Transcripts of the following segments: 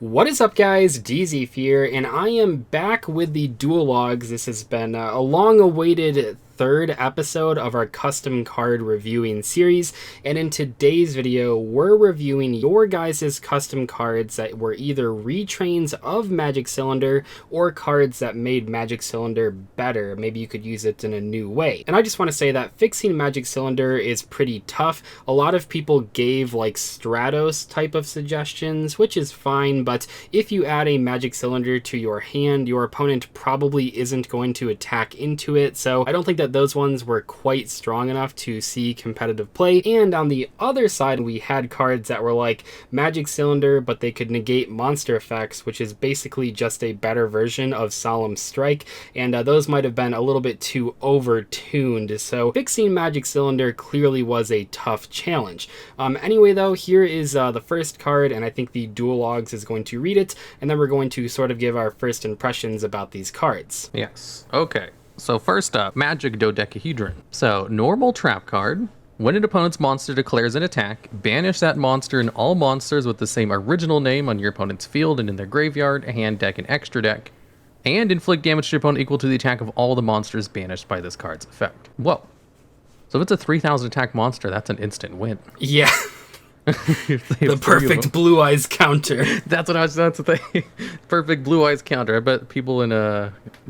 What is up, guys? Dzeeff here, and I am back with the DULLOGS. This has been a long-awaited third episode of our custom card reviewing series, and in today's video we're reviewing your guys' custom cards that were either retrains of Magic Cylinder or cards that made Magic Cylinder better. Maybe you could use it in a new way. And I just want to say that fixing Magic Cylinder is pretty tough. A lot of people gave like Stratos type of suggestions, which is fine, but if you add a Magic Cylinder to your hand, your opponent probably isn't going to attack into it, so I don't think that those ones were quite strong enough to see competitive play. And on the other side, we had cards that were like Magic Cylinder, but they could negate monster effects, which is basically just a better version of Solemn Strike, and those might have been a little bit too over-tuned, so fixing Magic Cylinder clearly was a tough challenge. Anyway though, here is the first card, and I think the DULLOGS is going to read it, and then we're going to sort of give our first impressions about these cards. Yes. Okay. So first up, Magic DODECAHEDRONK. So, normal trap card. When an opponent's monster declares an attack, banish that monster and all monsters with the same original name on your opponent's field and in their graveyard, hand, deck, and extra deck, and inflict damage to your opponent equal to the attack of all the monsters banished by this card's effect. Whoa. So if it's a 3,000 attack monster, that's an instant win. Yeah. The perfect blue eyes counter. That's the thing. Perfect blue eyes counter. I bet people in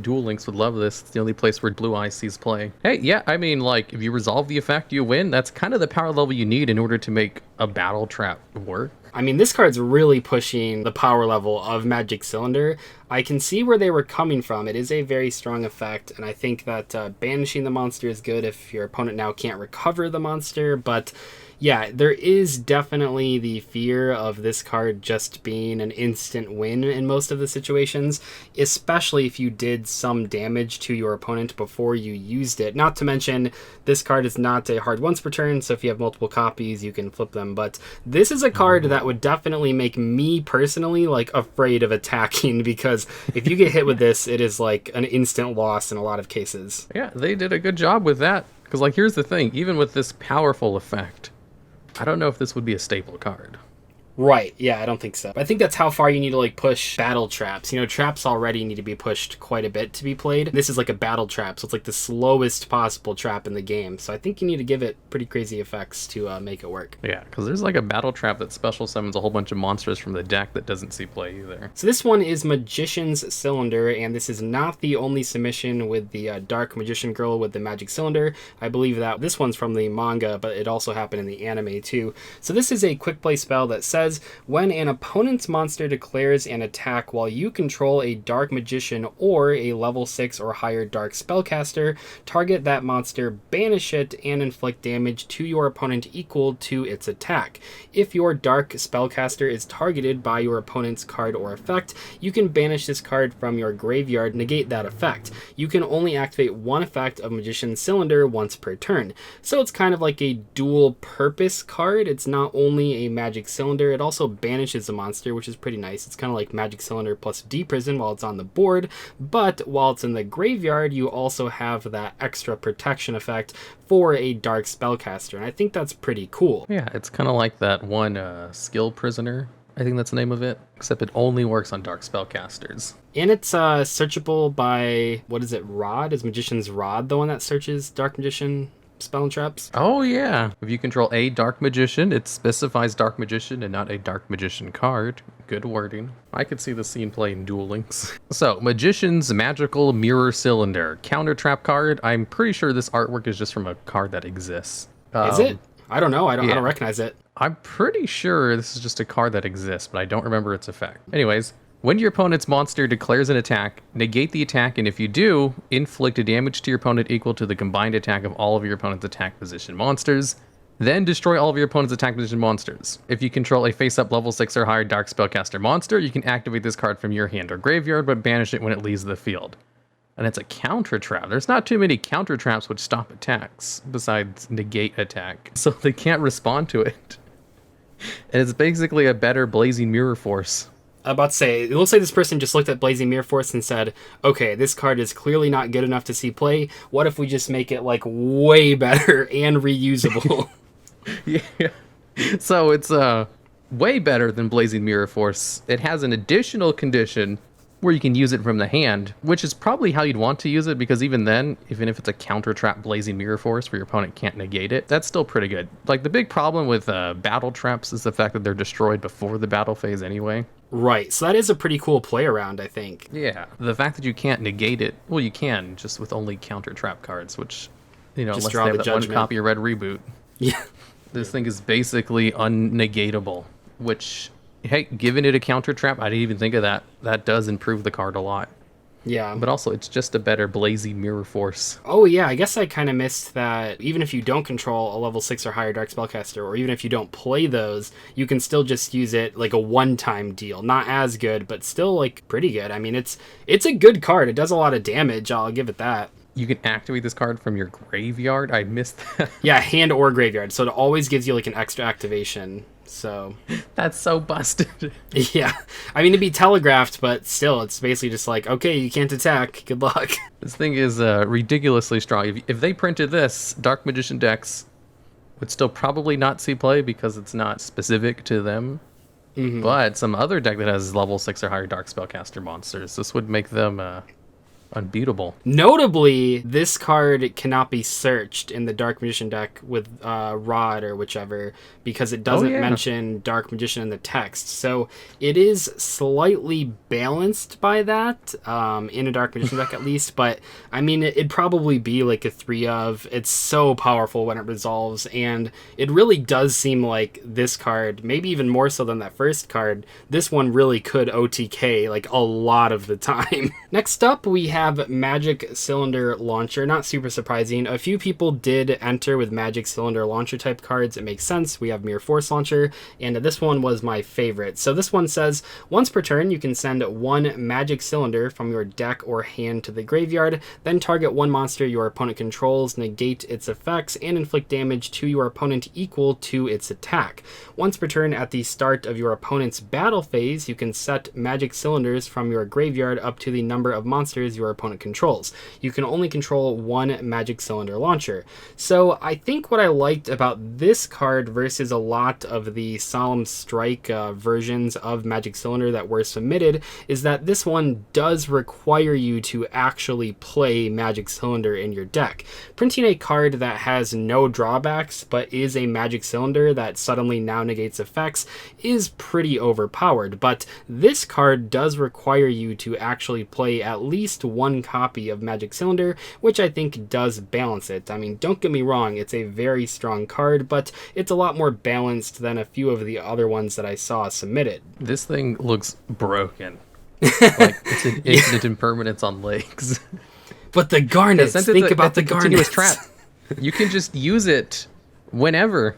Duel Links would love this. It's the only place where blue eyes sees play. Hey, yeah, I mean, like, if you resolve the effect, you win. That's kind of the power level you need in order to make a battle trap work. I mean, this card's really pushing the power level of Magic Cylinder. I can see where they were coming from. It is a very strong effect, and I think that banishing the monster is good if your opponent now can't recover the monster, but yeah, there is definitely the fear of this card just being an instant win in most of the situations, especially if you did some damage to your opponent before you used it. Not to mention, this card is not a hard once per turn, so if you have multiple copies, you can flip them, but this is a card that would definitely make me personally like afraid of attacking, because if you get hit with this, it is like an instant loss in a lot of cases. Yeah, they did a good job with that, because like here's the thing, even with this powerful effect, I don't know if this would be a staple card. Right, yeah, I don't think so. I think that's how far you need to like push battle traps. You know, traps already need to be pushed quite a bit to be played. This is like a battle trap, so it's like the slowest possible trap in the game. So I think you need to give it pretty crazy effects to make it work. Yeah, because there's like a battle trap that special summons a whole bunch of monsters from the deck that doesn't see play either. So this one is Magician's Cylinder, and this is not the only submission with the Dark Magician Girl with the Magic Cylinder. I believe that this one's from the manga, but it also happened in the anime too. So this is a quick play spell that says, when an opponent's monster declares an attack while you control a Dark Magician or a level 6 or higher Dark Spellcaster, target that monster, banish it, and inflict damage to your opponent equal to its attack. If your Dark Spellcaster is targeted by your opponent's card or effect, you can banish this card from your graveyard, negate that effect. You can only activate one effect of Magician's Cylinder once per turn. So it's kind of like a dual purpose card. It's not only a Magic Cylinder, it also banishes a monster, which is pretty nice. It's kind of like Magic Cylinder plus D-Prison while it's on the board, but while it's in the graveyard, you also have that extra protection effect for a Dark Spellcaster, and I think that's pretty cool. Yeah, it's kind of like that one Skill Prisoner, I think that's the name of it, except it only works on Dark Spellcasters. And it's searchable by, what is it, Rod? Is Magician's Rod the one that searches Dark Magician spell and traps? Oh yeah, if you control a Dark Magician, it specifies Dark Magician and not a Dark Magician card. Good wording. I could see the scene play in Duel Links. So, Magician's Magical Mirror Cylinder. Counter trap card. I'm pretty sure this artwork is just from a card that exists. Is it? I don't know. I don't recognize it. I'm pretty sure this is just a card that exists, but I don't remember its effect. Anyways, when your opponent's monster declares an attack, negate the attack, and if you do, inflict a damage to your opponent equal to the combined attack of all of your opponent's attack position monsters. Then destroy all of your opponent's attack position monsters. If you control a face-up level 6 or higher Dark Spellcaster monster, you can activate this card from your hand or graveyard, but banish it when it leaves the field. And it's a counter trap. There's not too many counter traps which stop attacks, besides negate attack, so they can't respond to it. And it's basically a better Blazing Mirror Force. I'm about to say, it looks like this person just looked at Blazing Mirror Force and said, okay, this card is clearly not good enough to see play. What if we just make it like way better and reusable? Yeah. So it's way better than Blazing Mirror Force. It has an additional condition where you can use it from the hand, which is probably how you'd want to use it, because even then, even if it's a counter trap Blazing Mirror Force where your opponent can't negate it, that's still pretty good. Like, the big problem with battle traps is the fact that they're destroyed before the battle phase anyway. Right, so that is a pretty cool play around, I think. Yeah, the fact that you can't negate it, well, you can, just with only counter trap cards, which, you know, Just unless draw they have the that one judgment. copy of Red Reboot. Yeah. This thing is basically unnegatable, which, hey, giving it a counter trap, I didn't even think of that. That does improve the card a lot. Yeah. But also, it's just a better Blazing Mirror Force. Oh, yeah, I guess I kind of missed that even if you don't control a level 6 or higher Dark Spellcaster, or even if you don't play those, you can still just use it like a one-time deal. Not as good, but still, like, pretty good. I mean, it's a good card. It does a lot of damage, I'll give it that. You can activate this card from your graveyard. I missed that. Yeah, hand or graveyard, so it always gives you, like, an extra activation. So That's so busted. yeah, I mean, it'd be telegraphed, but still, it's basically just like, okay, you can't attack. Good luck. This thing is ridiculously strong. If they printed this, Dark Magician decks would still probably not see play because it's not specific to them. Mm-hmm. But some other deck that has level 6 or higher Dark Spellcaster monsters, this would make them unbeatable. Notably, this card cannot be searched in the Dark Magician deck with Rod or whichever, because it doesn't mention Dark Magician in the text. So it is slightly balanced by that, in a Dark Magician deck at least, but I mean, it'd probably be like a 3 of. It's so powerful when it resolves, and it really does seem like this card, maybe even more so than that first card, this one really could OTK like a lot of the time. Next up, we have Magic Cylinder Launcher. Not super surprising. A few people did enter with Magic Cylinder Launcher type cards. It makes sense. We have Mirror Force Launcher, and this one was my favorite. So this one says, once per turn, you can send one Magic Cylinder from your deck or hand to the graveyard, then target one monster your opponent controls, negate its effects, and inflict damage to your opponent equal to its attack. Once per turn, at the start of your opponent's battle phase, you can set Magic Cylinders from your graveyard up to the number of monsters your opponent controls. You can only control one Magic Cylinder Launcher. So I think what I liked about this card versus a lot of the Solemn Strike versions of Magic Cylinder that were submitted is that this one does require you to actually play Magic Cylinder in your deck. Printing a card that has no drawbacks but is a Magic Cylinder that suddenly now negates effects is pretty overpowered, but this card does require you to actually play at least one copy of Magic Cylinder, which I think does balance it. I mean, don't get me wrong, it's a very strong card, but it's a lot more balanced than a few of the other ones that I saw submitted. This thing looks broken. Like, it's an infinite impermanence on legs. But the garnets, think about the continuous garnets. trap. You can just use it whenever.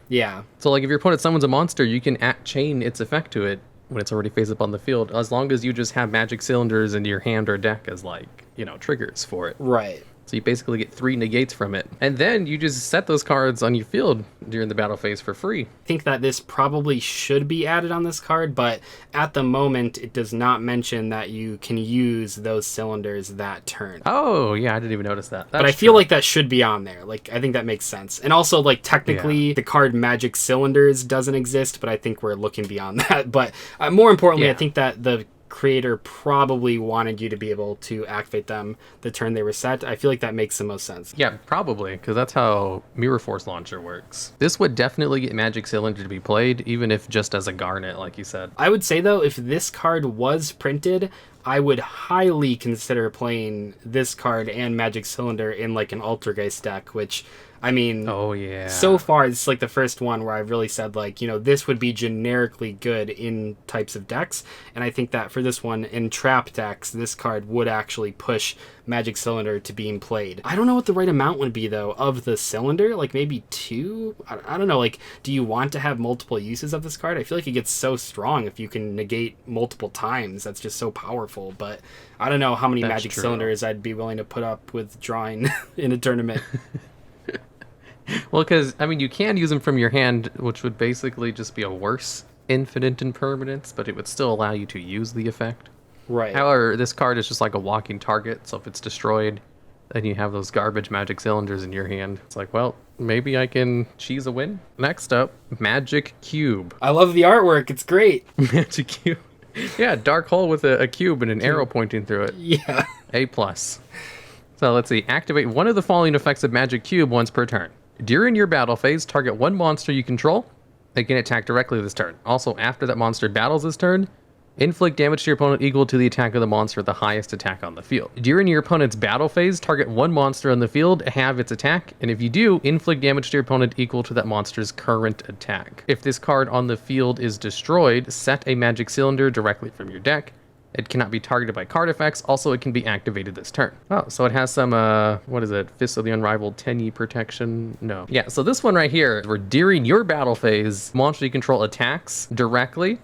Yeah. So, like, if your opponent summons a monster, you can chain its effect to it when it's already face up on the field, as long as you just have Magic Cylinders in your hand or deck as, like, you know, triggers for it. Right. So you basically get 3 negates from it. And then you just set those cards on your field during the battle phase for free. I think that this probably should be added on this card, but at the moment it does not mention that you can use those cylinders that turn. Oh, yeah, I didn't even notice that. But I feel like that should be on there. Like, I think that makes sense. And also, like, technically, the card Magic Cylinders doesn't exist, but I think we're looking beyond that. But more importantly, I think that the creator probably wanted you to be able to activate them the turn they were set. I feel like that makes the most sense. Yeah, probably, because that's how Mirror Force Launcher works. This would definitely get Magic Cylinder to be played, even if just as a garnet, like you said. I would say, though, if this card was printed, I would highly consider playing this card and Magic Cylinder in, like, an Altergeist deck, which, I mean, so far, it's like the first one where I've really said, like, you know, this would be generically good in types of decks. And I think that for this one, in trap decks, this card would actually push Magic Cylinder to being played. I don't know what the right amount would be, though, of the cylinder. Like, maybe 2? I don't know. Like, do you want to have multiple uses of this card? I feel like it gets so strong if you can negate multiple times. That's just so powerful. But I don't know how many Magic Cylinders I'd be willing to put up with drawing in a tournament. Well, because, I mean, you can use them from your hand, which would basically just be a worse infinite impermanence, but it would still allow you to use the effect. Right. However, this card is just like a walking target, so if it's destroyed, and you have those garbage magic cylinders in your hand. It's like, well, maybe I can cheese a win. Next up, Magic Cube. I love the artwork. It's great. Magic Cube. Yeah, dark hole with a cube and an arrow pointing through it. Yeah. A+. So let's see. Activate one of the following effects of Magic Cube once per turn. During your battle phase, target one monster you control. They can attack directly this turn. Also, after that monster battles this turn, inflict damage to your opponent equal to the attack of the monster with the highest attack on the field. During your opponent's battle phase, target one monster on the field, have its attack, and if you do, inflict damage to your opponent equal to that monster's current attack. If this card on the field is destroyed, set a magic cylinder directly from your deck. It cannot be targeted by card effects. Also, it can be activated this turn. Oh, so it has some, what is it? Fists of the Unrivaled 10E protection? No. Yeah, so this one right here, where during your battle phase, monster you control attacks directly,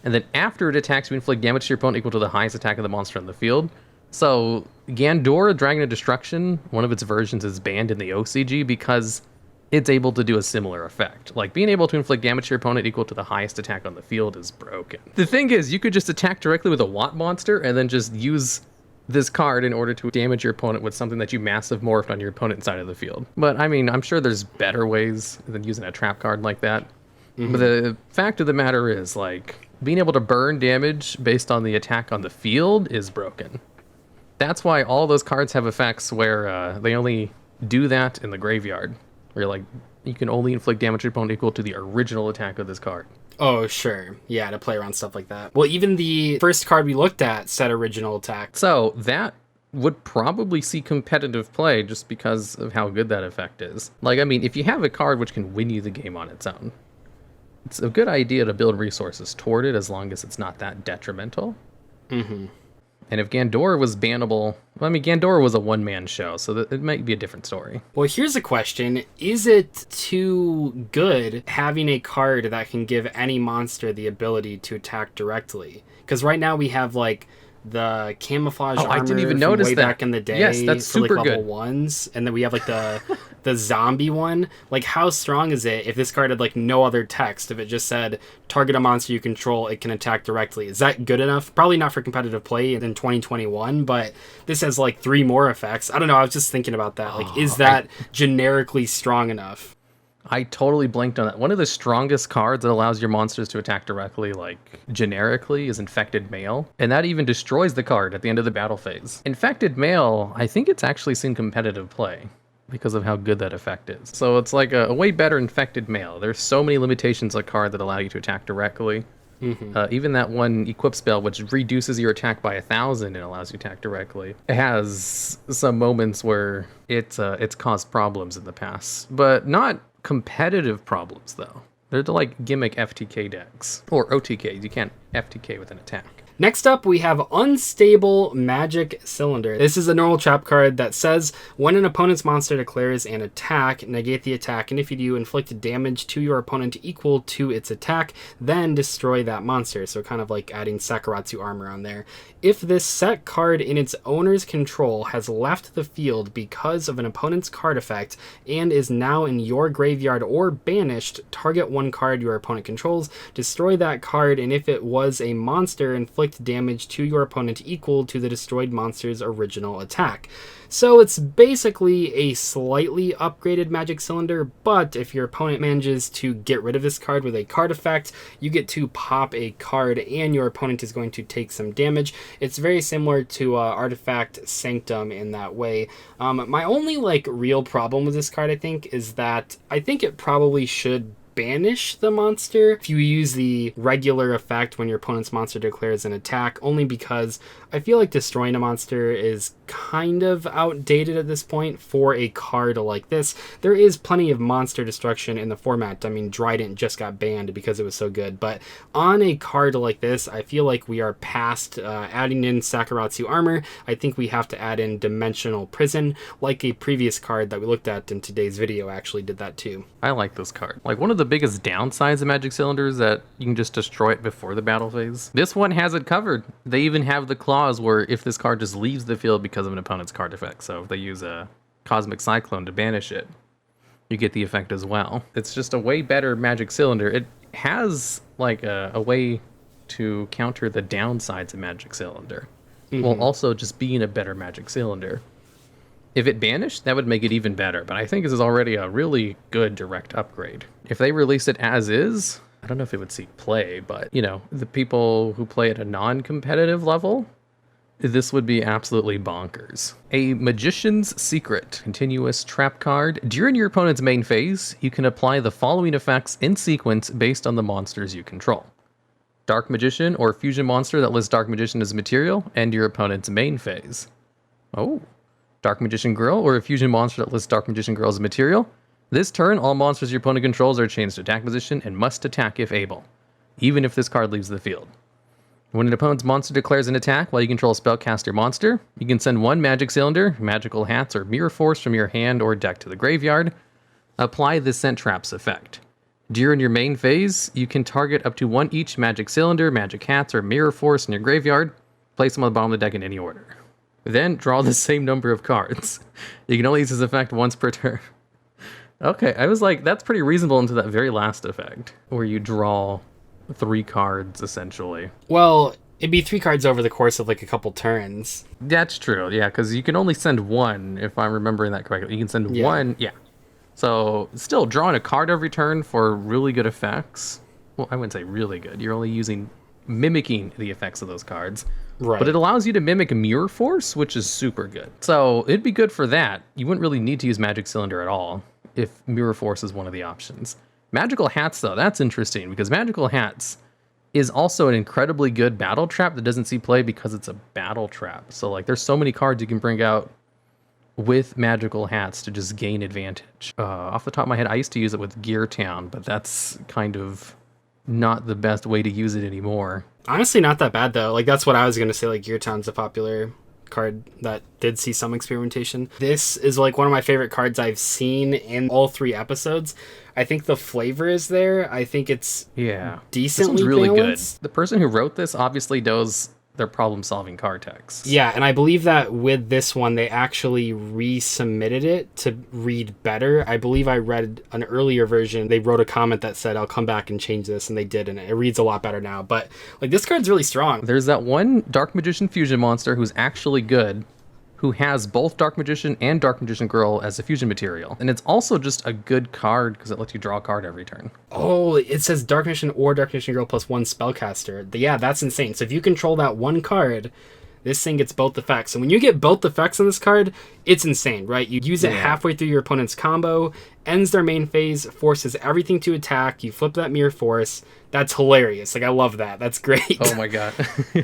and then after it attacks, you inflict damage to your opponent equal to the highest attack of the monster on the field. So Gandora, Dragon of Destruction, one of its versions is banned in the OCG because it's able to do a similar effect. Like, being able to inflict damage to your opponent equal to the highest attack on the field is broken. The thing is, you could just attack directly with a Watt monster and then just use this card in order to damage your opponent with something that you massive morphed on your opponent's side of the field. But, I mean, I'm sure there's better ways than using a trap card like that. Mm-hmm. But the fact of the matter is, like, being able to burn damage based on the attack on the field is broken. That's why all those cards have effects where they only do that in the graveyard. Where you're like, you can only inflict damage to your opponent equal to the original attack of this card. Oh, sure. Yeah, to play around stuff like that. Well, even the first card we looked at said original attack. So that would probably see competitive play just because of how good that effect is. Like, I mean, if you have a card which can win you the game on its own, it's a good idea to build resources toward it as long as it's not that detrimental. Mm-hmm. And if Gandora was bannable, well, I mean, Gandora was a one-man show, so it might be a different story. Well, here's a question. Is it too good having a card that can give any monster the ability to attack directly? Because right now we have, like, the camouflage armor I didn't even notice way that. back in the day. Yes, that's for, like, super level good. 1s. And then we have, like, the zombie one. Like, how strong is it if this card had, like, no other text? If it just said, target a monster you control, it can attack directly. Is that good enough? Probably not for competitive play in 2021, but this has, like, 3 more effects. I don't know, I was just thinking about that. Like, is that generically strong enough? I totally blanked on that. One of the strongest cards that allows your monsters to attack directly, like, generically, is Infected Male. And that even destroys the card at the end of the battle phase. Infected Male, I think it's actually seen competitive play because of how good that effect is. So it's like a way better Infected Male. There's so many limitations on card that allow you to attack directly. Mm-hmm. Even that one equip spell, which reduces your attack by 1,000 and allows you to attack directly, it has some moments where it's caused problems in the past, but not competitive problems though. They're the, like, gimmick FTK decks or OTKs. You can't FTK with an attack. Next up, we have Unstable Magic Cylinder. This is a normal trap card that says, when an opponent's monster declares an attack, negate the attack, and if you do, inflict damage to your opponent equal to its attack, then destroy that monster. So kind of like adding Sakuratsu armor on there. If this set card in its owner's control has left the field because of an opponent's card effect and is now in your graveyard or banished, target one card your opponent controls, destroy that card, and if it was a monster, inflict damage to your opponent equal to the destroyed monster's original attack. So it's basically a slightly upgraded Magic Cylinder, but if your opponent manages to get rid of this card with a card effect, you get to pop a card and your opponent is going to take some damage. It's very similar to Artifact Sanctum in that way. My only, like, real problem with this card, I think, is that I think it probably should banish the monster if you use the regular effect when your opponent's monster declares an attack, only because I feel like destroying a monster is kind of outdated at this point for a card like this. There is plenty of monster destruction in the format. I mean, Drident just got banned because it was so good, but on a card like this, I feel like we are past adding in Sakuratsu armor. I think we have to add in Dimensional Prison, like a previous card that we looked at in today's video actually did that too. I like this card. Like, one of the biggest downsides of Magic Cylinder is that you can just destroy it before the battle phase. This one has it covered. They even have the clause where if this card just leaves the field because of an opponent's card effect, so if they use a Cosmic Cyclone to banish it, you get the effect as well. It's just a way better Magic Cylinder. It has, like, a way to counter the downsides of Magic Cylinder, while also just being a better Magic Cylinder. If it banished, that would make it even better, but I think this is already a really good direct upgrade. If they release it as is, I don't know if it would see play, but, you know, the people who play at a non-competitive level, this would be absolutely bonkers. A Magician's Secret. Continuous trap card. During your opponent's main phase, you can apply the following effects in sequence based on the monsters you control. Dark Magician or Fusion Monster that lists Dark Magician as a material, end your opponent's main phase. Oh. Dark Magician Girl or a Fusion Monster that lists Dark Magician Girl as a material. This turn, all monsters your opponent controls are changed to attack position and must attack if able, even if this card leaves the field. When an opponent's monster declares an attack while you control a spellcaster monster, you can send one magic cylinder, magical hats, or mirror force from your hand or deck to the graveyard. Apply the Scent Traps effect. During your main phase, you can target up to one each magic cylinder, magic hats, or mirror force in your graveyard. Place them on the bottom of the deck in any order. Then draw the same number of cards. You can only use this effect once per turn. Okay, I was like, that's pretty reasonable until that very last effect, where you draw 3 cards, essentially. Well, it'd be 3 cards over the course of like a couple turns. That's true, yeah, because you can only send 1, if I'm remembering that correctly. You can send 1, yeah. So, still, drawing a card every turn for really good effects. Well, I wouldn't say really good. You're only mimicking the effects of those cards. Right. But it allows you to mimic Mirror Force, which is super good. So, it'd be good for that. You wouldn't really need to use Magic Cylinder at all if Mirror Force is one of the options. Magical Hats, though, that's interesting, because Magical Hats is also an incredibly good battle trap that doesn't see play because it's a battle trap. So, like, there's so many cards you can bring out with Magical Hats to just gain advantage. Off the top of my head, I used to use it with Gear Town, but that's kind of not the best way to use it anymore. Honestly, not that bad, though. Like, that's what I was going to say. Like, Gear Town's a popular card that did see some experimentation. This is like one of my favorite cards I've seen in all 3 episodes. I think the flavor is there. I think it's decently this one's really balanced. good. The person who wrote this obviously knows their problem-solving card texts. Yeah, and I believe that with this one, they actually resubmitted it to read better. I believe I read an earlier version. They wrote a comment that said, I'll come back and change this, and they did, and it reads a lot better now. But like, this card's really strong. There's that one Dark Magician Fusion monster who's actually good, who has both Dark Magician and Dark Magician Girl as a fusion material. And it's also just a good card because it lets you draw a card every turn. Oh, it says Dark Magician or Dark Magician Girl plus 1 spellcaster. Yeah, that's insane. So if you control that one card, this thing gets both effects. And when you get both effects on this card, it's insane, right? You use it halfway through your opponent's combo, ends their main phase, forces everything to attack, you flip that Mirror Force. That's hilarious. Like, I love that. That's great. Oh my god.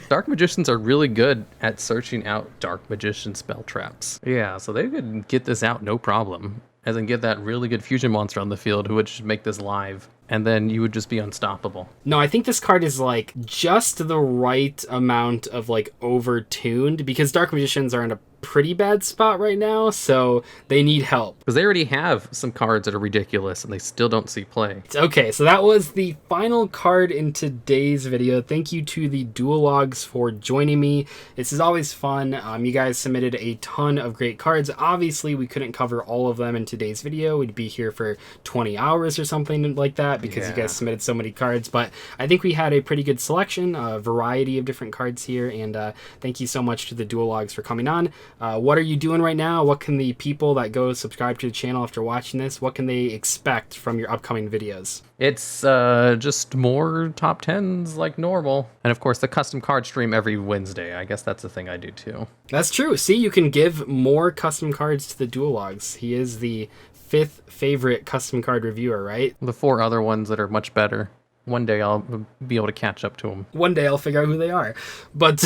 Dark Magicians are really good at searching out Dark Magician spell traps. Yeah, so they could get this out no problem. And then get that really good fusion monster on the field who would just make this live. And then you would just be unstoppable. No, I think this card is like just the right amount of like over-tuned, because Dark Magicians are in a pretty bad spot right now, so they need help. Because they already have some cards that are ridiculous and they still don't see play. Okay, so that was the final card in today's video. Thank you to the DuelLogs for joining me. This is always fun. You guys submitted a ton of great cards. Obviously, we couldn't cover all of them in today's video. We'd be here for 20 hours or something like that because you guys submitted so many cards, but I think we had a pretty good selection, a variety of different cards here, and thank you so much to the DuelLogs for coming on. What are you doing right now? What can the people that go subscribe to the channel after watching this, what can they expect from your upcoming videos? It's just more top 10s like normal. And of course, the custom card stream every Wednesday. I guess that's the thing I do too. That's true. See, you can give more custom cards to the DuelLogs. He is the 5th favorite custom card reviewer, right? The 4 other ones that are much better. One day I'll be able to catch up to them. One day I'll figure out who they are. But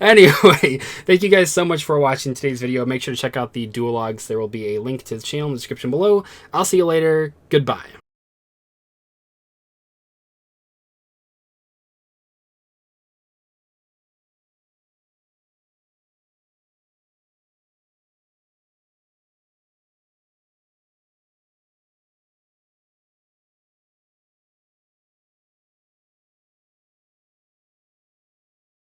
anyway, thank you guys so much for watching today's video. Make sure to check out the DuelLogs. There will be a link to his channel in the description below. I'll see you later. Goodbye.